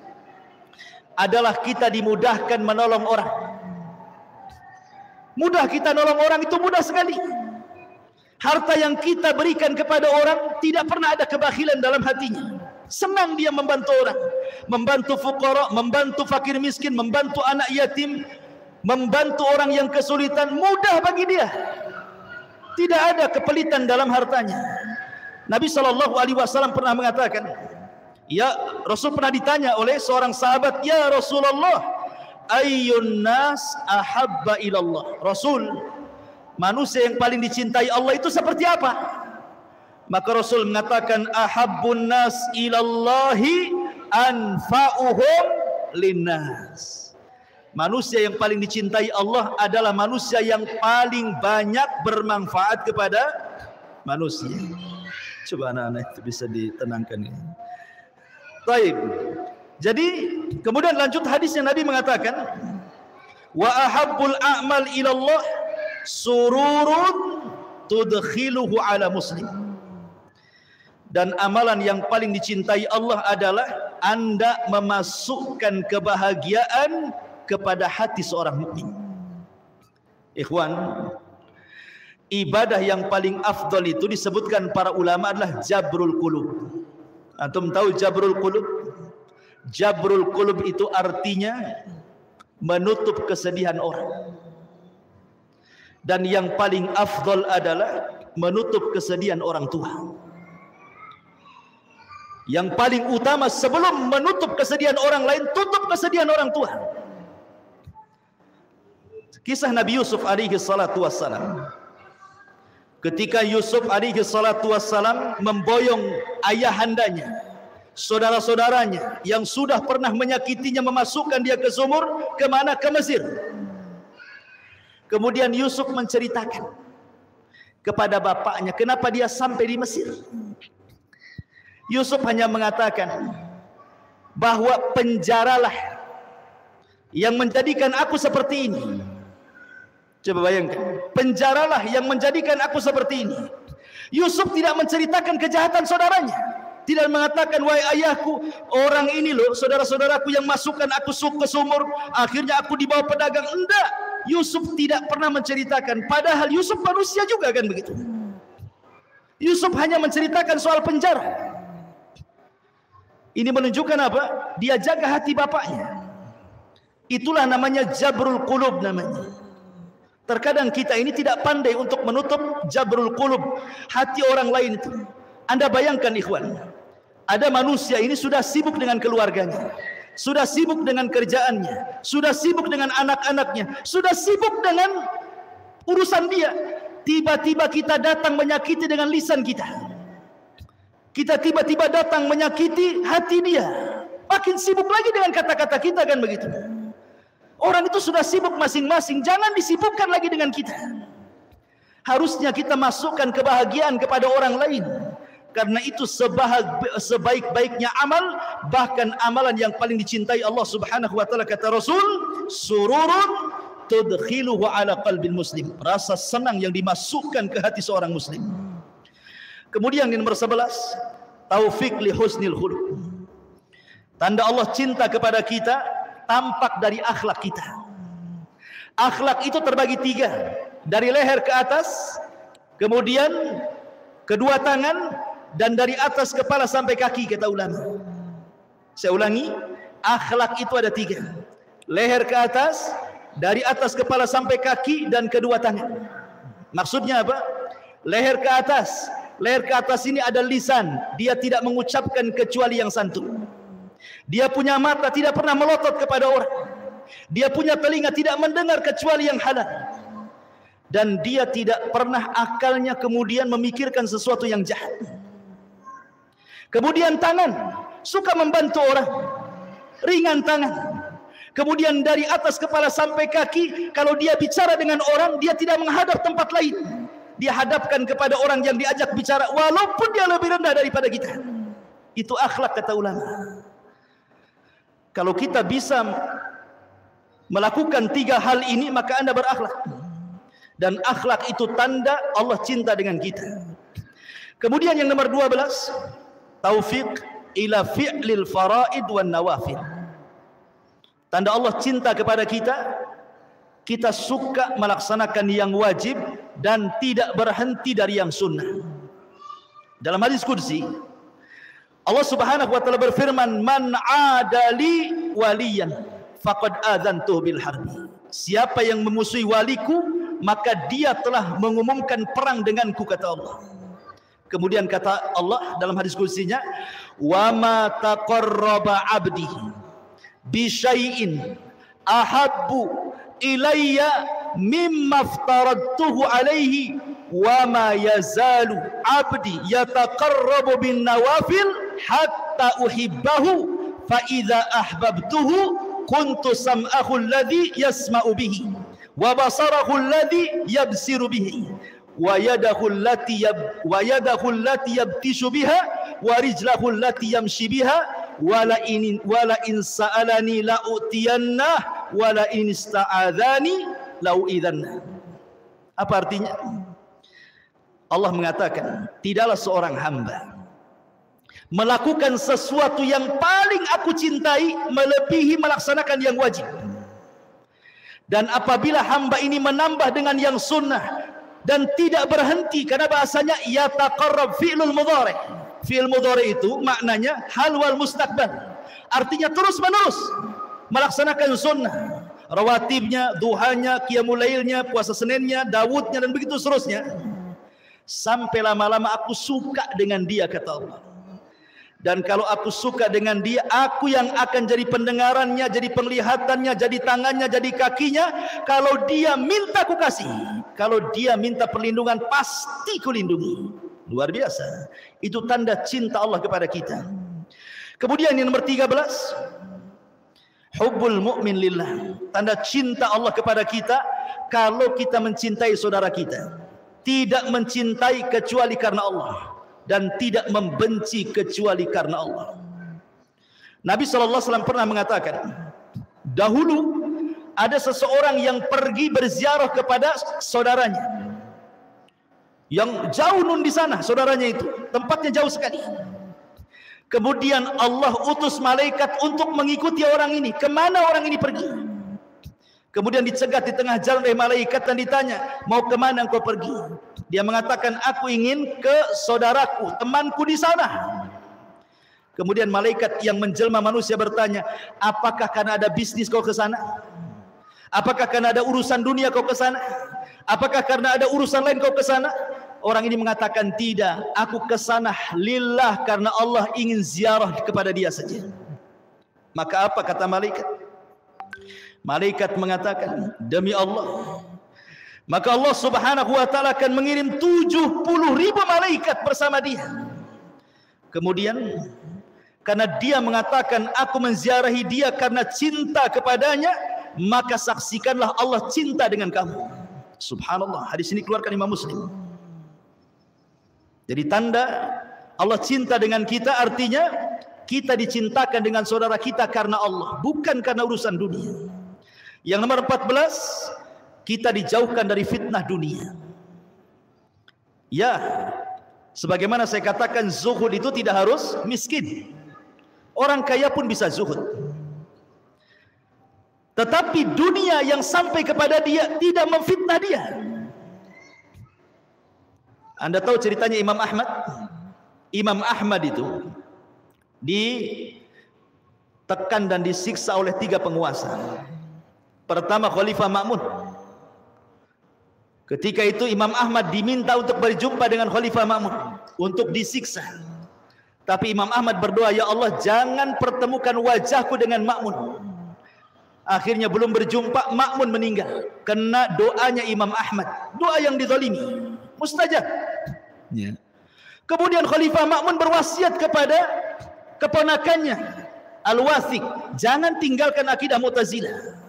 Speaker 1: adalah kita dimudahkan menolong orang. Mudah kita nolong orang, itu mudah sekali. Harta yang kita berikan kepada orang tidak pernah ada kebakhilan dalam hatinya. Senang dia membantu orang, membantu fuqara, membantu fakir miskin, membantu anak yatim, membantu orang yang kesulitan, mudah bagi dia. Tidak ada kepelitan dalam hartanya. Nabi SAW pernah mengatakan, ya, Rasul pernah ditanya oleh seorang sahabat, ya Rasulullah, ayyun nas ahabba ilallah. Rasul, manusia yang paling dicintai Allah itu seperti apa? Maka Rasul mengatakan, ahabbun nas ilallahi anfa'uhum linnas. Manusia yang paling dicintai Allah adalah manusia yang paling banyak bermanfaat kepada manusia. Coba anak-anak itu bisa ditenangkan ini. Baik. Jadi kemudian lanjut hadisnya, Nabi mengatakan, wa ahabbul a'mal ilallah sururun tudkhiluhu ala muslim. Dan amalan yang paling dicintai Allah adalah Anda memasukkan kebahagiaan kepada hati seorang mukmin. Ikhwan, ibadah yang paling afdal itu disebutkan para ulama adalah jabrul qulub. Antum tahu jabrul qulub? Jabrul qulub itu artinya menutup kesedihan orang. Dan yang paling afdal adalah menutup kesedihan orang tua. Yang paling utama sebelum menutup kesedihan orang lain, tutup kesedihan orang tua. Kisah Nabi Yusuf alaihi salatu wassalam. Ketika Yusuf alaihi salatu wassalam memboyong ayahandanya, saudara-saudaranya yang sudah pernah menyakitinya, memasukkan dia ke sumur, kemana? Ke Mesir. Kemudian Yusuf menceritakan kepada bapaknya kenapa dia sampai di Mesir. Yusuf hanya mengatakan bahwa penjaralah yang menjadikan aku seperti ini. Coba bayangkan, penjaralah yang menjadikan aku seperti ini. Yusuf tidak menceritakan kejahatan saudaranya, tidak mengatakan, wahai ayahku, orang ini loh saudara-saudaraku yang masukkan aku ke sumur, akhirnya aku dibawa pedagang. Enggak, Yusuf tidak pernah menceritakan. Padahal Yusuf manusia juga kan begitu. Yusuf hanya menceritakan soal penjara. Ini menunjukkan apa? Dia jaga hati bapaknya. Itulah namanya jabrul qulub namanya. Terkadang kita ini tidak pandai untuk menutup jabrul qulub, hati orang lain itu. Anda bayangkan ikhwan, ada manusia ini sudah sibuk dengan keluarganya, sudah sibuk dengan kerjaannya, sudah sibuk dengan anak-anaknya, sudah sibuk dengan urusan dia. tiba-tiba kita datang menyakiti dengan lisan kita. Kita tiba-tiba datang menyakiti hati dia. Makin sibuk lagi dengan kata-kata kita, kan begitu. Orang itu sudah sibuk masing-masing, jangan disibukkan lagi dengan kita. Harusnya kita masukkan kebahagiaan kepada orang lain. Karena itu sebaik-baiknya amal, bahkan amalan yang paling dicintai Allah Subhanahu wa taala, kata Rasul, sururun tudkhiluhu ala qalbil muslim. Rasa senang yang dimasukkan ke hati seorang muslim. Kemudian yang nomor 11, taufik li husnil khuluq. Tanda Allah cinta kepada kita tampak dari akhlak kita. Akhlak itu terbagi 3, dari leher ke atas, kemudian kedua tangan, dan dari atas kepala sampai kaki, kata ulama. Saya ulangi, akhlak itu ada 3, leher ke atas, dari atas kepala sampai kaki, dan kedua tangan. Maksudnya apa? Leher ke atas. Leher ke atas ini ada lisan, dia tidak mengucapkan kecuali yang santun. Dia punya mata, tidak pernah melotot kepada orang. Dia punya telinga, tidak mendengar kecuali yang halal. Dan dia tidak pernah akalnya kemudian memikirkan sesuatu yang jahat. Kemudian tangan, suka membantu orang, ringan tangan. Kemudian dari atas kepala sampai kaki, kalau dia bicara dengan orang, dia tidak menghadap tempat lain. Dia hadapkan kepada orang yang diajak bicara, walaupun dia lebih rendah daripada kita. Itu akhlak, kata ulama. Kalau kita bisa melakukan 3 hal ini, maka Anda berakhlak. Dan akhlak itu tanda Allah cinta dengan kita. Kemudian yang nomor 12, taufik ila fi'lil faraid wan nawafil. Tanda Allah cinta kepada kita, kita suka melaksanakan yang wajib dan tidak berhenti dari yang sunnah. Dalam hadis qudsi, Allah Subhanahu wa taala berfirman, "Man 'adali waliyan faqad adzantuhu bil harbi." Siapa yang memusuhi waliku, maka dia telah mengumumkan perang denganku, kata Allah. Kemudian kata Allah dalam hadis qudsinya, "Wa ma taqarraba 'abdi bi syai'in ahabbu ilayya mimma aftaradtuhu alaihi wa ma yazalu 'abdi yataqarrabu bin nawafil hatta uhibbahu fa idza ahbabtuhu kuntu sam'ahu alladhi yasma'u bihi wa basarahu alladhi yabsiru bihi wa yadahu allati yabtishu biha wa rijlahu allati yamshi biha wala in sa'alani la utiyanna wala in ista'adzani la uidzanna. Apa artinya? Allah mengatakan, tidaklah seorang hamba melakukan sesuatu yang paling aku cintai melebihi melaksanakan yang wajib. Dan apabila hamba ini menambah dengan yang sunnah dan tidak berhenti, karena bahasanya yataqarrab fi'lul mudhari'. Fi'il mudhari' itu maknanya hal wal mustaqbal. Artinya terus menerus melaksanakan sunnah, rawatibnya, duhanya, qiyamul lailnya, puasa Seninnya, Daudnya, dan begitu seterusnya. Sampai lama-lama aku suka dengan dia, kata Allah. Dan kalau aku suka dengan dia, aku yang akan jadi pendengarannya, jadi penglihatannya, jadi tangannya, jadi kakinya. Kalau dia minta ku kasih, kalau dia minta perlindungan, pasti ku lindungi. Luar biasa. Itu tanda cinta Allah kepada kita. Kemudian yang nomor 13, hubbul mu'min lillah. Tanda cinta Allah kepada kita, kalau kita mencintai saudara kita, tidak mencintai kecuali karena Allah, dan tidak membenci kecuali karena Allah. Nabi SAW pernah mengatakan, dahulu ada seseorang yang pergi berziarah kepada saudaranya yang jauh nun di sana, saudaranya itu tempatnya jauh sekali. Kemudian Allah utus malaikat untuk mengikuti orang ini. Kemana orang ini pergi? Kemudian dicegat di tengah jalan oleh malaikat dan ditanya, mau kemana engkau pergi? Dia mengatakan, aku ingin ke saudaraku, temanku di sana. Kemudian malaikat yang menjelma manusia bertanya, apakah karena ada bisnis kau ke sana? Apakah karena ada urusan dunia kau ke sana? Apakah karena ada urusan lain kau ke sana? Orang ini mengatakan, tidak, aku ke sana lillah, karena Allah ingin ziarah kepada dia saja. Maka apa kata malaikat? Malaikat mengatakan, demi Allah, maka Allah Subhanahu wa taala akan mengirim 70.000 malaikat bersama dia. Kemudian karena dia mengatakan aku menziarahi dia karena cinta kepadanya, maka saksikanlah Allah cinta dengan kamu. Subhanallah, hadis ini keluarkan Imam Muslim. Jadi tanda Allah cinta dengan kita artinya kita dicintakan dengan saudara kita karena Allah, bukan karena urusan dunia. Yang nomor 14, kita dijauhkan dari fitnah dunia. Ya, sebagaimana saya katakan, zuhud itu tidak harus miskin. Orang kaya pun bisa zuhud. Tetapi dunia yang sampai kepada dia tidak memfitnah dia. Anda tahu ceritanya Imam Ahmad? Imam Ahmad itu ditekan dan disiksa oleh 3 penguasa. Pertama Khalifah Ma'mun. Ketika itu Imam Ahmad diminta untuk berjumpa dengan Khalifah Ma'mun untuk disiksa. Tapi Imam Ahmad berdoa, ya Allah jangan pertemukan wajahku dengan Ma'mun. Akhirnya belum berjumpa, Ma'mun meninggal. Kena doanya Imam Ahmad. Doa yang dizalimi, mustajab. Ya. Kemudian Khalifah Ma'mun berwasiat kepada keponakannya Al-Wathiq, jangan tinggalkan akidah Mu'tazilah.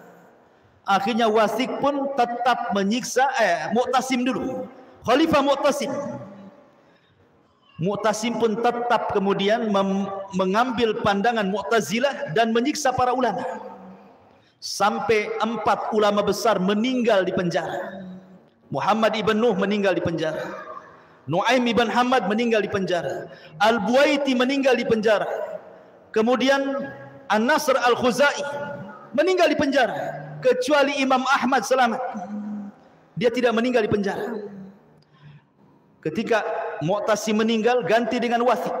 Speaker 1: Akhirnya Wathiq pun tetap menyiksa Mu'tasim dulu. Khalifah Mu'tasim pun tetap kemudian mengambil pandangan Mu'tazilah dan menyiksa para ulama. Sampai 4 ulama besar meninggal di penjara. Muhammad ibn Nuh meninggal di penjara. Nuaim ibn Hamad meninggal di penjara. Al-Buaiti meninggal di penjara. Kemudian An-Nasr Al-Khuzai meninggal di penjara. Kecuali Imam Ahmad selamat. Dia tidak meninggal di penjara. Ketika Mu'tasim meninggal, ganti dengan Wathiq.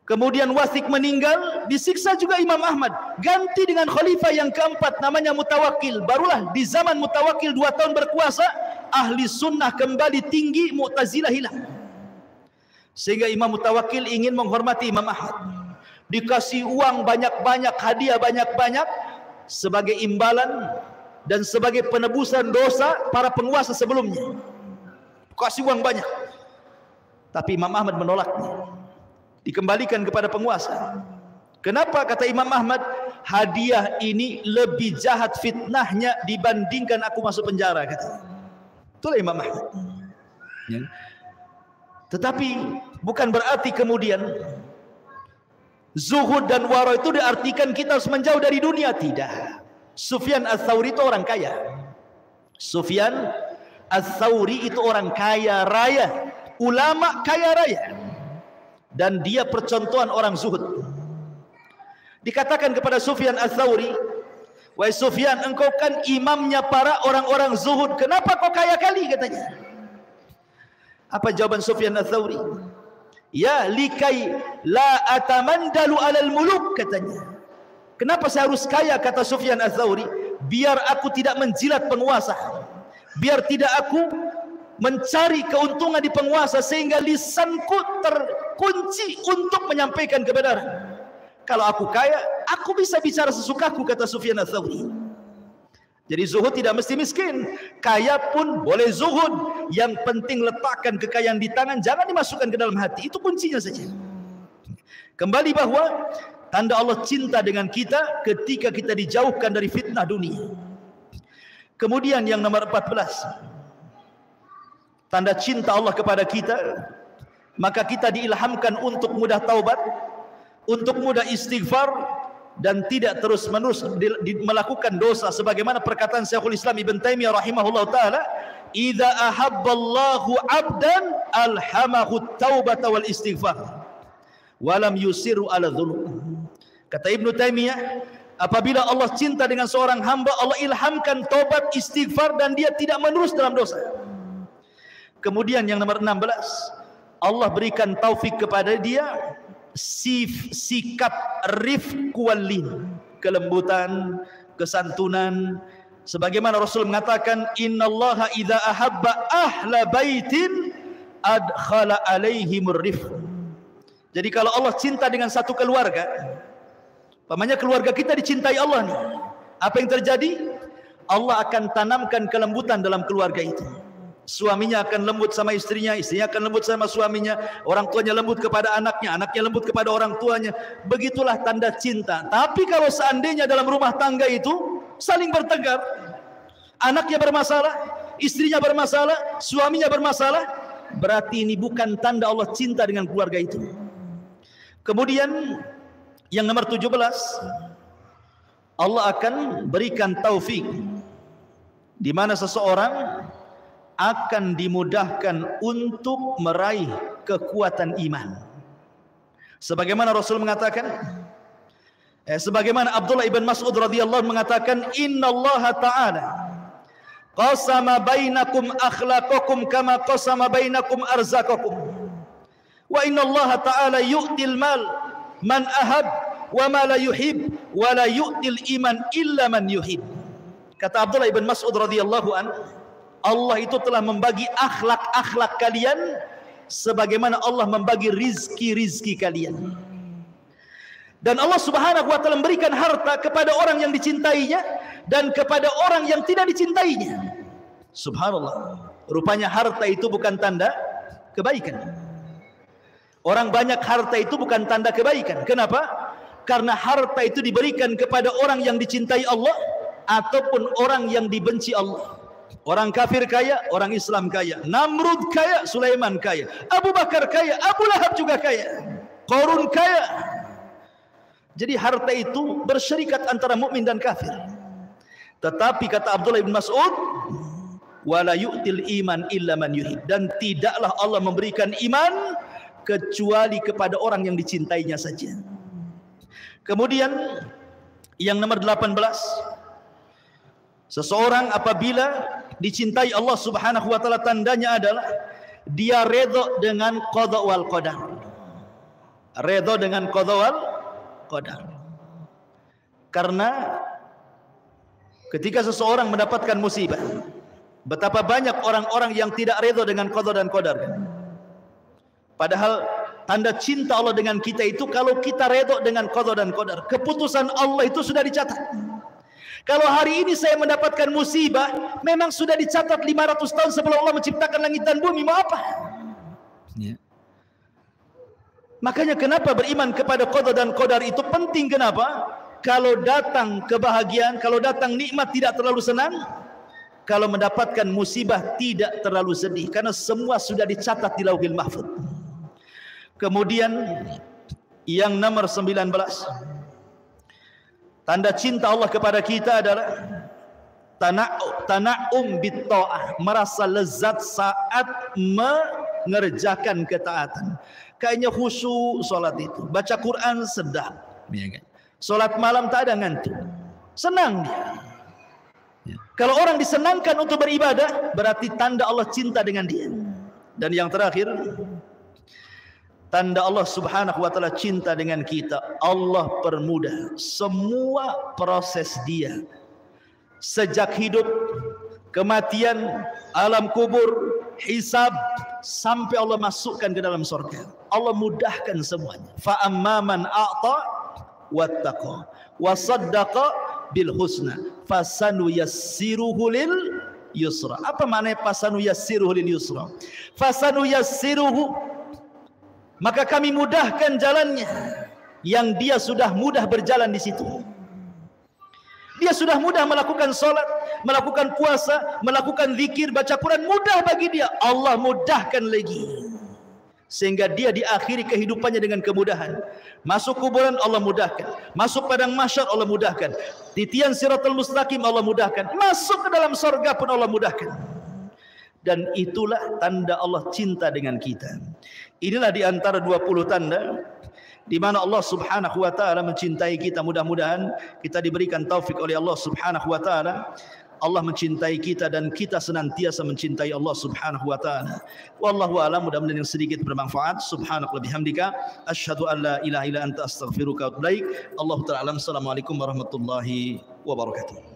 Speaker 1: Kemudian Wathiq meninggal, disiksa juga Imam Ahmad. Ganti dengan khalifah yang keempat, namanya Mutawakkil. Barulah di zaman Mutawakkil 2 tahun berkuasa, ahli sunnah kembali tinggi, Mu'tazilah hilang. Sehingga Imam Mutawakkil ingin menghormati Imam Ahmad. Dikasih uang banyak-banyak, hadiah banyak-banyak, sebagai imbalan dan sebagai penebusan dosa para penguasa sebelumnya. Kasih uang banyak. Tapi Imam Ahmad menolaknya. Dikembalikan kepada penguasa. Kenapa? Kata Imam Ahmad, hadiah ini lebih jahat fitnahnya dibandingkan aku masuk penjara, kata. Itulah Imam Ahmad. Ya. Tetapi bukan berarti kemudian zuhud dan wara itu diartikan kita harus menjauh dari dunia. Tidak. Sufyan Ats-Tsauri itu orang kaya. Sufyan Ats-Tsauri itu orang kaya raya, ulama kaya raya, dan dia percontohan orang zuhud. Dikatakan kepada Sufyan Ats-Tsauri, wahai Sufyan, engkau kan imamnya para orang-orang zuhud, kenapa kau kaya kali, katanya. Apa jawaban Sufyan Ats-Tsauri? Ya likai la atamandalu alal muluk, katanya. Kenapa saya harus kaya, kata Sufyan Ats-Tsauri? Biar aku tidak menjilat penguasa, biar tidak aku mencari keuntungan di penguasa, sehingga lisanku terkunci untuk menyampaikan kebenaran. Kalau aku kaya, aku bisa bicara sesukaku, kata Sufyan Ats-Tsauri. Jadi zuhud tidak mesti miskin. Kaya pun boleh zuhud. Yang penting letakkan kekayaan di tangan, jangan dimasukkan ke dalam hati. Itu kuncinya saja. Kembali bahwa tanda Allah cinta dengan kita ketika kita dijauhkan dari fitnah dunia. Kemudian yang nomor 14, tanda cinta Allah kepada kita, maka kita diilhamkan untuk mudah taubat, untuk mudah istighfar, dan tidak terus-menerus melakukan dosa, sebagaimana perkataan Syekhul Islam Ibn Taimiyah rahimahullah taala, idza ahabballahu 'abdan alhamahu taubata wal istighfar wa lam yusiru ala dzunub. Kata Ibnu Taimiyah, apabila Allah cinta dengan seorang hamba, Allah ilhamkan taubat, istighfar, dan dia tidak menerus dalam dosa. Kemudian yang nomor 16, Allah berikan taufik kepada dia sikap rifq wal lin, kelembutan, kesantunan, sebagaimana Rasul mengatakan, innallaha idza ahabba ahla baitin adkhala alaihimur rifq. Jadi kalau Allah cinta dengan satu keluarga, pamannya keluarga kita dicintai Allah nih, apa yang terjadi?
Speaker 2: Allah akan tanamkan kelembutan dalam keluarga itu. Suaminya akan lembut sama istrinya, istrinya akan lembut sama suaminya, orang tuanya lembut kepada anaknya, anaknya lembut kepada orang tuanya. Begitulah tanda cinta. Tapi kalau seandainya dalam rumah tangga itu saling bertengkar, anaknya bermasalah, istrinya bermasalah, suaminya bermasalah, berarti ini bukan tanda Allah cinta dengan keluarga itu. Kemudian yang nomor 17, Allah akan berikan taufik di mana seseorang akan dimudahkan untuk meraih kekuatan iman. Sebagaimana Rasul mengatakan, sebagaimana Abdullah ibn Mas'ud radhiyallahu mengatakan, innallaha ta'ala qasama bainakum akhlaqakum kama qasama bainakum arzaqakum. Wa innallaha ta'ala yu'til mal man ahab wa ma la yuhib wa la yu'til iman illa man yuhib. Kata Abdullah ibn Mas'ud radhiyallahu an, Allah itu telah membagi akhlak-akhlak kalian sebagaimana Allah membagi rizki-rizki kalian. Dan Allah Subhanahu wa taala memberikan harta kepada orang yang dicintainya dan kepada orang yang tidak dicintainya. Subhanallah. Rupanya harta itu bukan tanda kebaikan. Orang banyak harta itu bukan tanda kebaikan. Kenapa? Karena harta itu diberikan kepada orang yang dicintai Allah ataupun orang yang dibenci Allah. Orang kafir kaya, orang Islam kaya. Namrud kaya, Sulaiman kaya. Abu Bakar kaya, Abu Lahab juga kaya. Qarun kaya. Jadi harta itu bersyarikat antara mukmin dan kafir. Tetapi kata Abdullah bin Mas'ud, wala yu'til iman illa man yuhib. Dan tidaklah Allah memberikan iman kecuali kepada orang yang dicintainya saja. Kemudian yang nomor 18, seseorang apabila dicintai Allah Subhanahu wa taala, tandanya adalah dia redha dengan qada wal qadar. Redha dengan qada wal qadar. Karena ketika seseorang mendapatkan musibah, betapa banyak orang-orang yang tidak redha dengan qada dan qadar. Padahal tanda cinta Allah dengan kita itu kalau kita redha dengan qada dan qadar. Keputusan Allah itu sudah dicatat. Kalau hari ini saya mendapatkan musibah, memang sudah dicatat 500 tahun sebelum Allah menciptakan langit dan bumi. Mau apa? Ya. Makanya kenapa beriman kepada qada dan qadar itu penting. Kenapa? Kalau datang kebahagiaan, kalau datang nikmat tidak terlalu senang. Kalau mendapatkan musibah tidak terlalu sedih. Karena semua sudah dicatat di Lauhil Mahfuz. Kemudian yang nomor 19, tanda cinta Allah kepada kita adalah tana'um bitta'ah, merasa lezat saat mengerjakan ketaatan. Kayaknya khusyuk salat itu, baca Quran sedap. Salat malam tak ada ngantuk. Senang dia. Kalau orang disenangkan untuk beribadah, berarti tanda Allah cinta dengan dia. Dan yang terakhir, tanda Allah Subhanahu wa taala cinta dengan kita, Allah permudah semua proses dia. Sejak hidup, kematian, alam kubur, hisab, sampai Allah masukkan ke dalam surga. Allah mudahkan semuanya. Fa amman a'ta wattaqa wa saddaqa bil husna fasanuyassiruhu lil yusra. Apa maknanya fasanuyassiruhu lil yusra? Fasanuyassiruhu, maka kami mudahkan jalannya yang dia sudah mudah berjalan di situ. Dia sudah mudah melakukan salat, melakukan puasa, melakukan zikir, baca Quran, mudah bagi dia. Allah mudahkan lagi. Sehingga dia diakhiri kehidupannya dengan kemudahan. Masuk kuburan Allah mudahkan. Masuk padang mahsyar Allah mudahkan. Titian siratal mustaqim Allah mudahkan. Masuk ke dalam surga pun Allah mudahkan. Dan itulah tanda Allah cinta dengan kita. Inilah di antara 20 tanda di mana Allah Subhanahu wa taala mencintai kita. Mudah-mudahan kita diberikan taufik oleh Allah Subhanahu wa taala. Allah mencintai kita dan kita senantiasa mencintai Allah Subhanahu wa taala. Wallahu a'lam. Mudah-mudahan yang sedikit bermanfaat. Subhanakallahumma bihamdika asyhadu an la ilaha illa anta astaghfiruka wa atubu ilaik. Allahu ta'ala alam. Assalamualaikum warahmatullahi wabarakatuh.